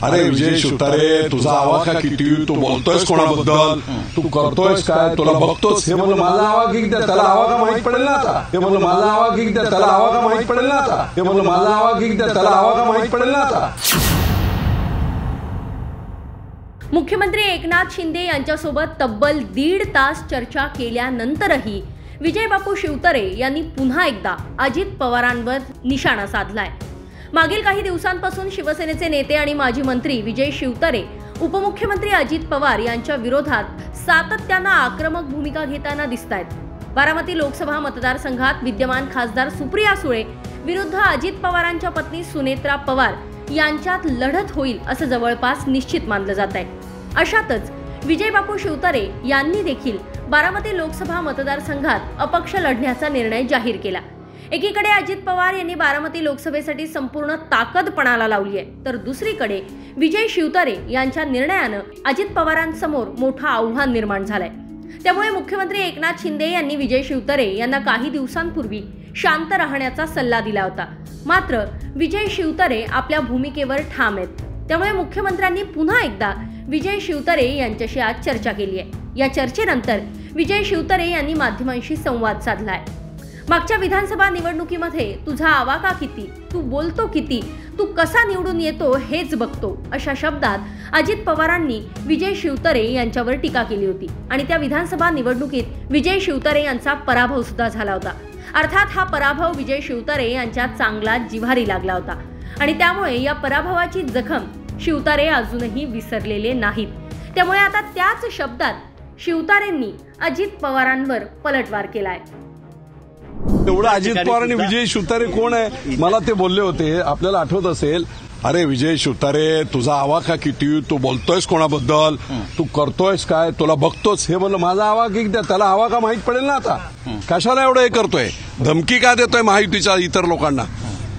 अरे विजय शिवतारे, तुझा आवाका किती, तू बोलतोयस कोणाबद्दल, तू करतोयस काय, तुला बघतोच. हे म्हणलं माझा आवाका किती, त्याला आवाका माहित पडेल ना आता. हे म्हणलं माझा आवाका किती, त्याला आवाका माहित पडेल ना आता. हे म्हणलं माझा आवाका किती, त्याला आवाका माहित पडेल ना आता. मुख्यमंत्री एकनाथ शिंदे यांच्यासोबत तब्बल 1.5 तास चर्चा केल्यानंतरही विजयबापू शिवतारे यांनी पुन्हा एकदा अजित पवारांवर निशाणा साधलाय. मागील काही दिवसांपासून शिवसेनेचे नेते आणि माजी मंत्री विजय शिवतारे उपमुख्यमंत्री अजित पवार यांच्या विरोधात सातत्यानं आक्रमक भूमिका घेताना दिसतायत. बारामती लोकसभा मतदारसंघात विद्यमान खासदार सुप्रिया सुळे विरुद्ध अजित पवारांच्या पत्नी सुनेत्रा पवार यांच्यात लढत होईल असं जवळपास निश्चित मानलं जात आहे. अशातच विजयबापू शिवतारे यांनी देखील बारामती लोकसभा मतदारसंघात अपक्ष लढण्याचा निर्णय जाहीर केला. एकीकडे अजित पवार यांनी बारामती लोकसभेसाठी संपूर्ण ताकद पणाला लावली आहे, तर दुसरीकडे विजय शिवतारे यांच्या निर्णयानं अजित पवारांसमोर मोठं आव्हान निर्माण झालंय. त्यामुळे मुख्यमंत्री एकनाथ शिंदे यांनी विजय शिवतारे यांना काही दिवसांपूर्वी शांत राहण्याचा सल्ला दिला होता. मात्र विजय शिवतारे आपल्या भूमिकेवर ठाम आहेत. त्यामुळे मुख्यमंत्र्यांनी पुन्हा एकदा विजय शिवतारे यांच्याशी आज चर्चा केली आहे. या चर्चेनंतर विजय शिवतारे यांनी माध्यमांशी संवाद साधलाय. मागच्या विधानसभा निवडणुकीमध्ये तुझा आवाका किती, तू बोलतो किती, तू कसा निवडून येतो हेच बघतो, अशा शब्दात अजित पवारांनी विजय शिवतारे यांच्यावर टीका केली होती. आणि त्या विधानसभा निवडणुकीत विजय शिवतारे यांचा पराभव सुद्धा झाला होता. अर्थात हा पराभव विजय शिवतारे यांच्या चांगला जिव्हारी लागला होता आणि त्यामुळे या पराभवाची जखम शिवतारे अजूनही विसरलेले नाहीत. त्यामुळे आता त्याच शब्दात शिवतारेंनी अजित पवारांवर पलटवार केलाय. एवढं अजित पवार आणि विजय शिवतारे कोण आहे मला ते बोलले होते. आपल्याला आठवत असेल, अरे विजय शिवतारे, तुझा आवाका किती, तू बोलतोयस कोणाबद्दल, तू करतोयस काय, तुला बघतोच. हे म्हणलं माझा आवाका किती, त्याला आवाका माहित पडेल ना आता. कशाला एवढं हे करतोय, धमकी का देतोय महायुतीच्या इतर लोकांना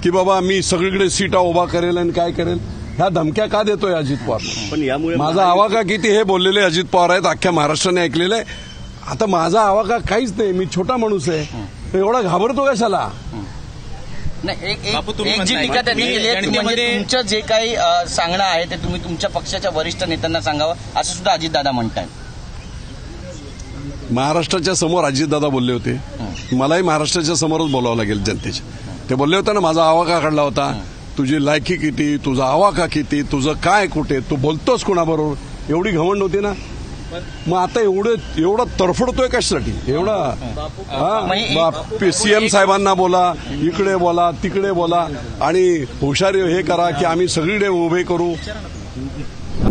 की बाबा मी सगळीकडे सीटा उभा करेल आणि काय करेल, ह्या धमक्या का देतोय अजित पवार. पण यामुळे माझा आवाका किती हे बोललेले अजित पवार आहेत, अख्ख्या महाराष्ट्राने ऐकलेलं आहे. आता माझा आवाका काहीच नाही, मी छोटा माणूस आहे, एवढा घाबरतो कशाला. नाही, एक जी टीका त्यांनी केली आहे, म्हणजे तुमचं जे काही सांगणं आहे ते तुम्ही तुमच्या पक्षाच्या वरिष्ठ नेत्यांना सांगावं, असं सुद्धा अजितदादा म्हणतात. महाराष्ट्राच्या समोर अजितदादा बोलले होते, मलाही महाराष्ट्राच्या समोरच बोलावं लागेल जनतेच्या. ते बोलले होते ना, माझा आवाका काढला होता, तुझी लायकी किती, तुझा आवाका किती, तुझं काय कुठे, तू बोलतोस कोणाबरोबर, एवढी घमंड होती ना. मग आता एवढं तडफडतोय कशासाठी एवढा. सीएम साहेबांना बोला, इकडे बोला, तिकडे बोला आणि हुशारी हे करा की आम्ही सगळीकडे उभे करू.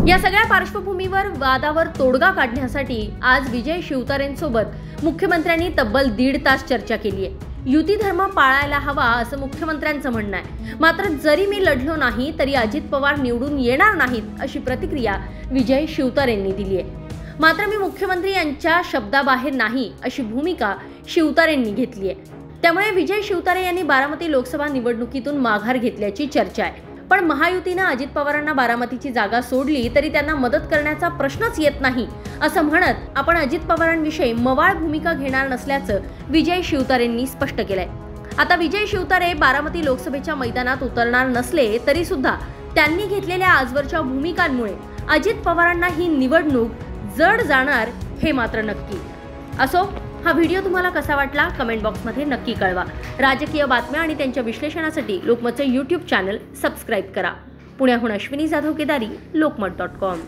या सगळ्या पार्श्वभूमीवर वादावर तोडगा काढण्यासाठी आज विजय शिवतारेंसोबत मुख्यमंत्र्यांनी तब्बल 1.5 तास चर्चा केली आहे. युती धर्म पाळायला हवा असं मुख्यमंत्र्यांचं म्हणणं आहे. मात्र जरी मी लढलो नाही तरी अजित पवार निवडून येणार नाहीत अशी प्रतिक्रिया विजय शिवतारेंनी दिली आहे. मात्र मी मुख्यमंत्री यांच्या शब्दाबाहेर नाही अशी भूमिका शिवतारेंनी घेतली आहे. त्यामुळे विजय शिवतारे यांनी बारामती लोकसभा निवडणुकीतून माघार घेतल्याची चर्चा आहे. पण महायुतीनं अजित पवारांना बारामतीची जागा सोडली तरी त्यांना मदत करण्याचा प्रश्नच येत नाही असं म्हणत आपण अजित पवारांविषयी मवाळ भूमिका घेणार नसल्याचं विजय शिवतारेंनी स्पष्ट केलंय. आता विजय शिवतारे बारामती लोकसभेच्या मैदानात उतरणार नसले तरी सुद्धा त्यांनी घेतलेल्या आजवरच्या भूमिकांमुळे अजित पवारांना ही निवडणूक जड जाणार हे मात्र नक्की. असो, हा व्हिडिओ तुम्हाला कसा वाटला कमेंट बॉक्समध्ये नक्की कळवा. राजकीय बातम्या आणि त्यांच्या विश्लेषणासाठी लोकमतचे YouTube चॅनल सबस्क्राईब करा. पुण्याहून अश्विनी जाधव केदारी, लोकमत.com.